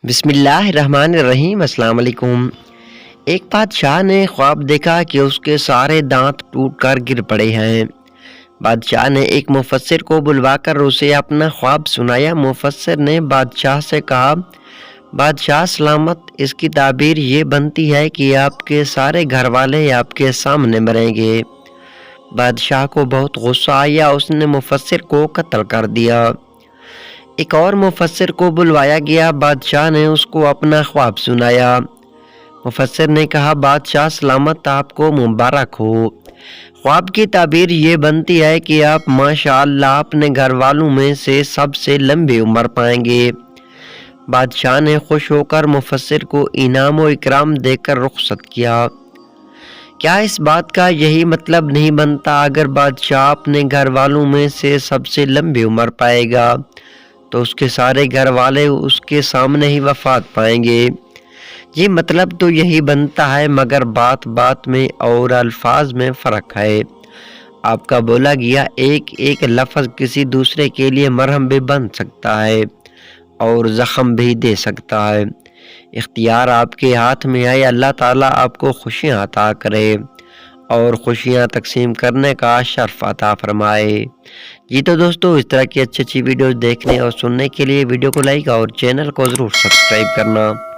بسم اللہ الرحمن الرحیم۔ السلام علیکم۔ ایک بادشاہ نے خواب دیکھا کہ اس کے سارے دانت ٹوٹ کر گر پڑے ہیں۔ بادشاہ نے ایک مفسر کو بلوا کر اسے اپنا خواب سنایا۔ مفسر نے بادشاہ سے کہا، بادشاہ سلامت، اس کی تعبیر یہ بنتی ہے کہ آپ کے سارے گھر والے آپ کے سامنے مریں گے۔ بادشاہ کو بہت غصہ آیا، اس نے مفسر کو قتل کر دیا۔ ایک اور مفسر کو بلوایا گیا، بادشاہ نے اس کو اپنا خواب سنایا۔ مفسر نے کہا، بادشاہ سلامت، آپ کو مبارک ہو۔ خواب کی تعبیر یہ بنتی ہے کہ آپ ماشاءاللہ اپنے گھر والوں میں سے سب سے لمبی عمر پائیں گے۔ بادشاہ نے خوش ہو کر مفسر کو انعام و اکرام دے کر رخصت کیا۔ کیا اس بات کا یہی مطلب نہیں بنتا، اگر بادشاہ اپنے گھر والوں میں سے سب سے لمبی عمر پائے گا تو اس کے سارے گھر والے اس کے سامنے ہی وفات پائیں گے؟ یہ مطلب تو یہی بنتا ہے، مگر بات بات میں اور الفاظ میں فرق ہے۔ آپ کا بولا گیا ایک ایک لفظ کسی دوسرے کے لیے مرہم بھی بن سکتا ہے اور زخم بھی دے سکتا ہے۔ اختیار آپ کے ہاتھ میں ہے۔ اللہ تعالیٰ آپ کو خوشیاں عطا کرے اور خوشیاں تقسیم کرنے کا شرف عطا فرمائے۔ جی تو دوستو، اس طرح کی اچھی ویڈیوز دیکھنے اور سننے کے لیے ویڈیو کو لائک اور چینل کو ضرور سبسکرائب کرنا۔